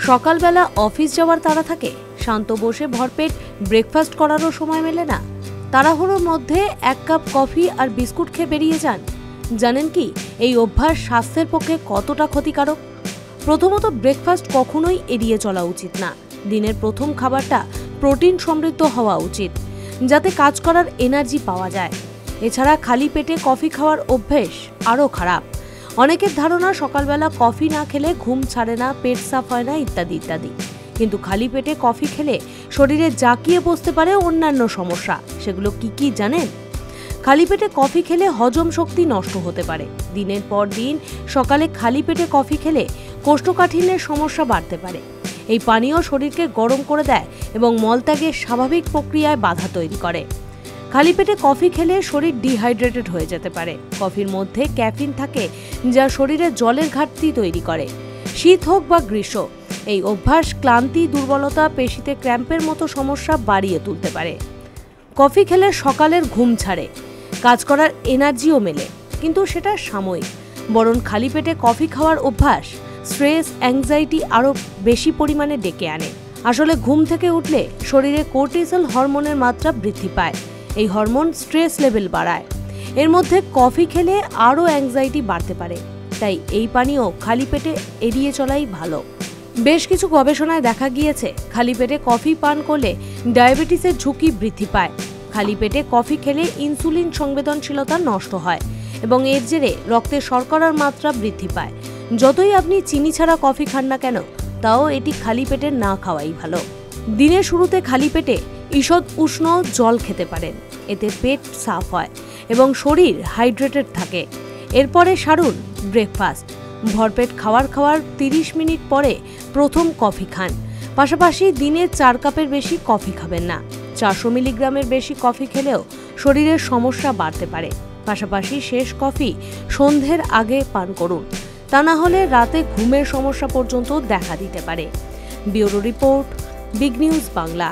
সকালবেলা অফিস যাওয়ার তাড়া থাকে, শান্ত বসে ভরপেট ব্রেকফাস্ট করারও সময় মেলে না। তাড়াহুড়োর মধ্যে 1 কাপ কফি আর বিস্কুট খেয়ে বেরিয়ে যান। জানেন কি এই অভ্যাস স্বাস্থ্যের পক্ষে কতটা ক্ষতিকারক? প্রথমত, ব্রেকফাস্ট কখনোই এড়িয়ে চলা উচিত না। দিনের প্রথম খাবারটা প্রোটিন সমৃদ্ধ হওয়া উচিত, যাতে কাজ করার এনার্জি পাওয়া যায়। এছাড়া খালি পেটে কফি খাওয়ার অভ্যেস আরও খারাপ। অনেকের ধারণা সকালবেলা কফি না খেলে ঘুম ছাড়ে না, পেট সাফ হয় না, ইত্যাদি ইত্যাদি। কিন্তু খালি পেটে কফি খেলে শরীরে জাঁকিয়ে বসতে পারে অন্যান্য সমস্যা। সেগুলো কি কি জানেন? খালি পেটে কফি খেলে হজম শক্তি নষ্ট হতে পারে। দিনের পর দিন সকালে খালি পেটে কফি খেলে কোষ্ঠকাঠিন্যের সমস্যা বাড়তে পারে। এই পানীয় শরীরকে গরম করে দেয় এবং মলত্যাগের স্বাভাবিক প্রক্রিয়ায় বাধা তৈরি করে। খালি পেটে কফি খেলে শরীর ডিহাইড্রেটেড হয়ে যেতে পারে। কফির মধ্যে ক্যাফিন থাকে, যা শরীরে জলের ঘাটতি তৈরি করে। শীত হোক বা গ্রীষ্ম, এই অভ্যাস ক্লান্তি, দুর্বলতা, পেশিতে ক্র্যাম্পের মতো সমস্যা বাড়িয়ে তুলতে পারে। কফি খেলে সকালের ঘুম ছাড়ে, কাজ করার এনার্জিও মেলে, কিন্তু সেটা সাময়িক। বরং খালি পেটে কফি খাওয়ার অভ্যাস স্ট্রেস, অ্যাংজাইটি আরও বেশি পরিমাণে ডেকে আনে। আসলে ঘুম থেকে উঠলে শরীরে কর্টিসল হরমোনের মাত্রা বৃদ্ধি পায়। এই হরমোন স্ট্রেস লেভেল বাড়ায়। এর মধ্যে কফি খেলে আরও অ্যাংজাইটি বাড়তে পারে। তাই এই পানীয় খালি পেটে এড়িয়ে চলাই ভালো। বেশ কিছু গবেষণায় দেখা গিয়েছে, খালি পেটে কফি পান করলে ডায়াবেটিসের ঝুঁকি বৃদ্ধি পায়। খালি পেটে কফি খেলে ইনসুলিন সংবেদনশীলতা নষ্ট হয় এবং এর জেরে রক্তে শর্করার মাত্রা বৃদ্ধি পায়। যতই আপনি চিনি ছাড়া কফি খান না কেন, তাও এটি খালি পেটে না খাওয়াই ভালো। দিনের শুরুতে খালি পেটে ঈষৎ উষ্ণ জল খেতে পারেন। এতে পেট সাফ হয় এবং শরীর হাইড্রেটেড থাকে। এরপরে সারুন ব্রেকফাস্ট। ভরপেট খাওয়ার 30 মিনিট পরে প্রথম কফি খান। পাশাপাশি দিনে 4 কাপের বেশি কফি খাবেন না। 400 মিলিগ্রামের বেশি কফি খেলেও শরীরের সমস্যা বাড়তে পারে। পাশাপাশি শেষ কফি সন্ধ্যের আগে পান করুন, তা না হলে রাতে ঘুমের সমস্যা পর্যন্ত দেখা দিতে পারে। Bureau report, big news Bangla.